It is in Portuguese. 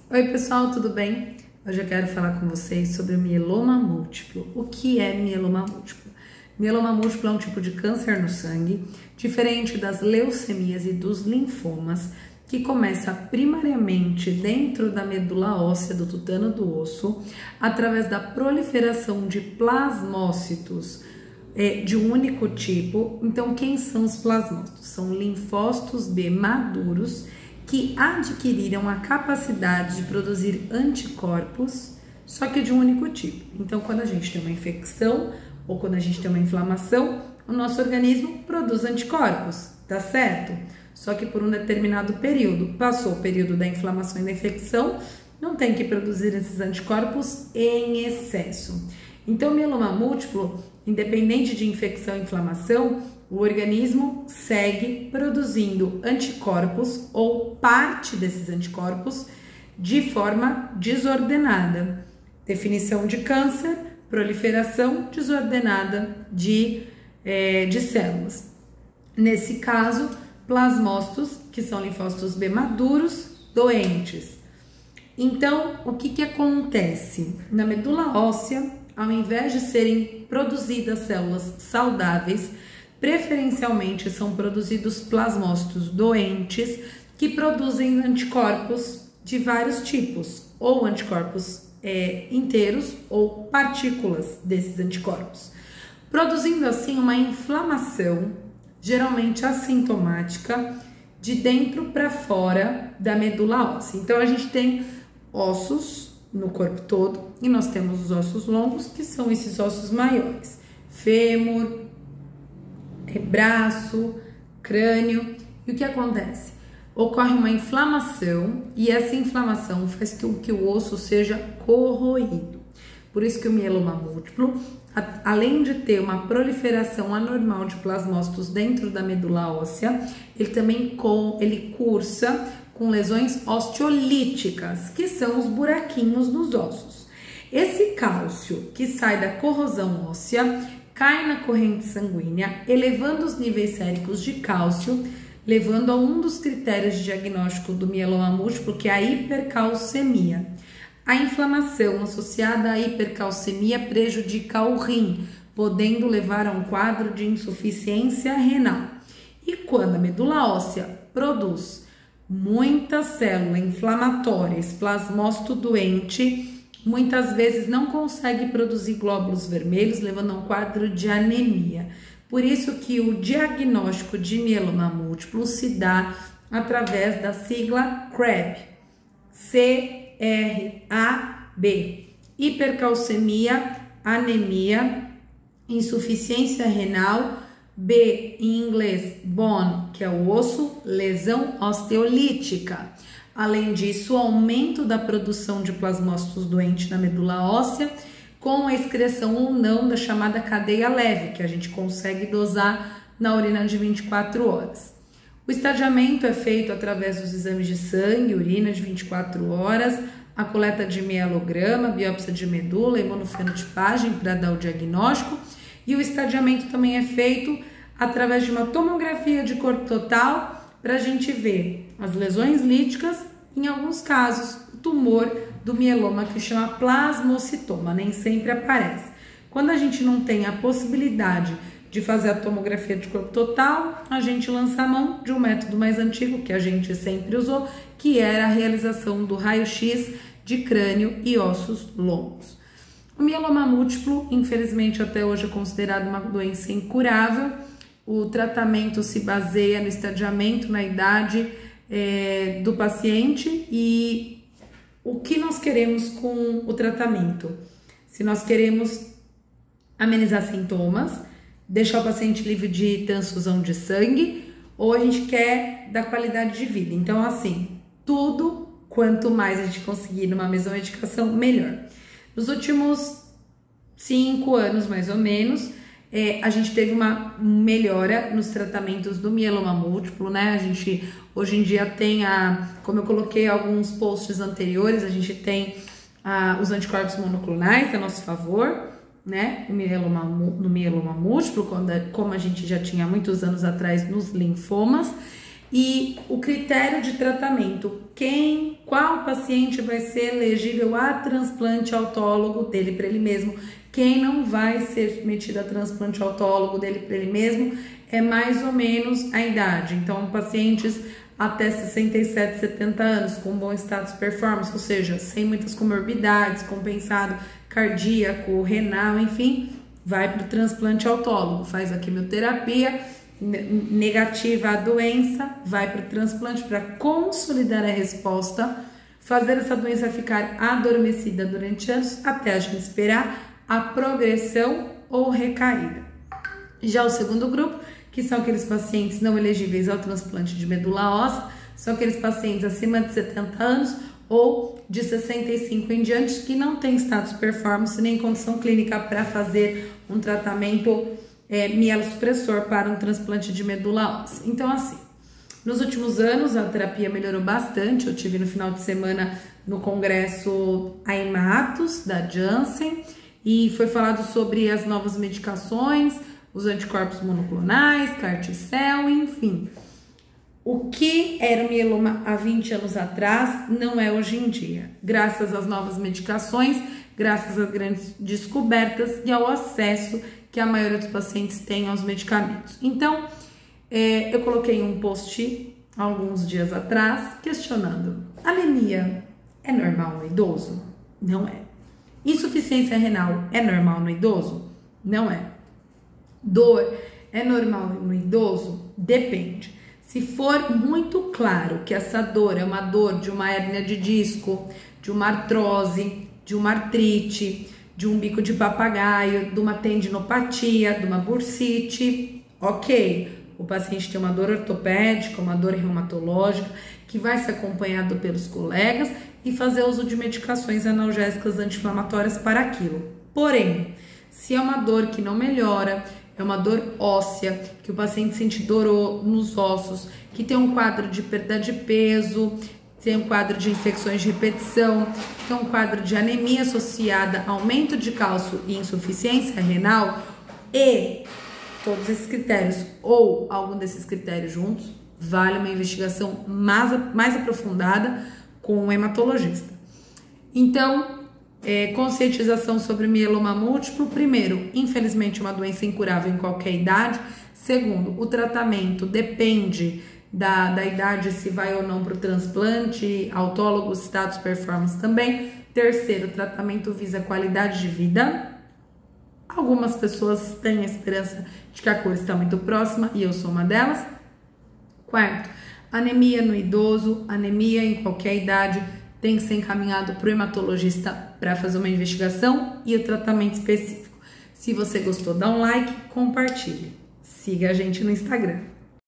Oi pessoal, tudo bem? Hoje eu quero falar com vocês sobre o mieloma múltiplo. O que é mieloma múltiplo? Mieloma múltiplo é um tipo de câncer no sangue, diferente das leucemias e dos linfomas, que começa primariamente dentro da medula óssea do tutano do osso, através da proliferação de plasmócitos de um único tipo. Então, quem são os plasmócitos? São linfócitos B maduros que adquiriram a capacidade de produzir anticorpos, só que de um único tipo. Então, quando a gente tem uma infecção ou quando a gente tem uma inflamação, o nosso organismo produz anticorpos, tá certo? Só que por um determinado período, passou o período da inflamação e da infecção, não tem que produzir esses anticorpos em excesso. Então, mieloma múltiplo, independente de infecção e inflamação, o organismo segue produzindo anticorpos ou parte desses anticorpos de forma desordenada. Definição de câncer: proliferação desordenada de células. Nesse caso, plasmócitos, que são linfócitos B maduros, doentes. Então, o que acontece? Na medula óssea, ao invés de serem produzidas células saudáveis, preferencialmente são produzidos plasmócitos doentes que produzem anticorpos de vários tipos, ou anticorpos inteiros ou partículas desses anticorpos, produzindo assim uma inflamação, geralmente assintomática, de dentro para fora da medula óssea. Então a gente tem ossos no corpo todo e nós temos os ossos longos, que são esses ossos maiores: fêmur, braço, crânio. E o que acontece? Ocorre uma inflamação e essa inflamação faz com que o osso seja corroído. Por isso que o mieloma múltiplo, além de ter uma proliferação anormal de plasmócitos dentro da medula óssea, ele também cursa com lesões osteolíticas, que são os buraquinhos nos ossos. Esse cálcio que sai da corrosão óssea cai na corrente sanguínea, elevando os níveis séricos de cálcio, levando a um dos critérios de diagnóstico do mieloma múltiplo, que é a hipercalcemia. A inflamação associada à hipercalcemia prejudica o rim, podendo levar a um quadro de insuficiência renal. E quando a medula óssea produz muita célula inflamatória, esse plasmócito doente, muitas vezes não consegue produzir glóbulos vermelhos, levando a um quadro de anemia. Por isso que o diagnóstico de mieloma múltiplo se dá através da sigla CRAB, C-R-A-B, hipercalcemia, anemia, insuficiência renal, B em inglês, bone, que é o osso, lesão osteolítica. Além disso, o aumento da produção de plasmócitos doentes na medula óssea, com a excreção ou não da chamada cadeia leve, que a gente consegue dosar na urina de 24 horas. O estadiamento é feito através dos exames de sangue, urina de 24 horas, a coleta de mielograma, biópsia de medula, imunofenotipagem para dar o diagnóstico, e o estadiamento também é feito através de uma tomografia de corpo total, para a gente ver as lesões líticas, em alguns casos, o tumor do mieloma, que chama plasmocitoma, nem sempre aparece. Quando a gente não tem a possibilidade de fazer a tomografia de corpo total, a gente lança a mão de um método mais antigo, que a gente sempre usou, que era a realização do raio-x de crânio e ossos longos. O mieloma múltiplo, infelizmente, até hoje é considerado uma doença incurável. O tratamento se baseia no estadiamento, na idade do paciente e o que nós queremos com o tratamento. Se nós queremos amenizar sintomas, deixar o paciente livre de transfusão de sangue, ou a gente quer dar qualidade de vida. Então, assim, tudo quanto mais a gente conseguir numa mesma medicação, melhor. Nos últimos 5 anos, mais ou menos, a gente teve uma melhora nos tratamentos do mieloma múltiplo, né? A gente hoje em dia tem como eu coloquei alguns posts anteriores, a gente tem os anticorpos monoclonais a nosso favor, né? No mieloma múltiplo, como a gente já tinha muitos anos atrás nos linfomas. E o critério de tratamento, qual paciente vai ser elegível a transplante autólogo dele para ele mesmo, quem não vai ser submetido a transplante autólogo dele para ele mesmo, é mais ou menos a idade. Então, pacientes até 67, 70 anos, com bom status performance, ou seja, sem muitas comorbidades, compensado cardíaco, renal, enfim, vai para o transplante autólogo, faz a quimioterapia, negativa a doença, vai para o transplante para consolidar a resposta, fazer essa doença ficar adormecida durante anos, até a gente esperar a progressão ou recaída. Já o segundo grupo, que são aqueles pacientes não elegíveis ao transplante de medula óssea, são aqueles pacientes acima de 70 anos ou de 65 em diante que não tem status performance nem condição clínica para fazer um tratamento mielossupressor para um transplante de medula óssea. Então, assim, nos últimos anos a terapia melhorou bastante. Eu tive no final de semana no congresso a Hematos da Janssen e foi falado sobre as novas medicações, os anticorpos monoclonais, CAR-T-cell, enfim. O que era o mieloma há 20 anos atrás não é hoje em dia, graças às novas medicações, graças às grandes descobertas e ao acesso que a maioria dos pacientes tem aos medicamentos. Então, eu coloquei um post alguns dias atrás questionando: anemia é normal no idoso? Não é. Insuficiência renal é normal no idoso? Não é. Dor é normal no idoso? Depende. Se for muito claro que essa dor é uma dor de uma hérnia de disco, de uma artrose, de uma artrite, de um bico de papagaio, de uma tendinopatia, de uma bursite, ok. O paciente tem uma dor ortopédica, uma dor reumatológica, que vai ser acompanhado pelos colegas e fazer uso de medicações analgésicas anti-inflamatórias para aquilo. Porém, se é uma dor que não melhora, é uma dor óssea, que o paciente sente dor nos ossos, que tem um quadro de perda de peso, tem um quadro de infecções de repetição, tem um quadro de anemia associada a aumento de cálcio e insuficiência renal, e todos esses critérios ou algum desses critérios juntos, vale uma investigação mais aprofundada com um hematologista. Então, conscientização sobre mieloma múltiplo. Primeiro, infelizmente, uma doença incurável em qualquer idade. Segundo, o tratamento depende da idade, se vai ou não para o transplante, autólogo, status performance também. Terceiro, o tratamento visa qualidade de vida. Algumas pessoas têm a esperança de que a cura está muito próxima e eu sou uma delas. Quarto, anemia no idoso, anemia em qualquer idade, tem que ser encaminhado para o hematologista para fazer uma investigação e o tratamento específico. Se você gostou, dá um like, compartilhe. Siga a gente no Instagram.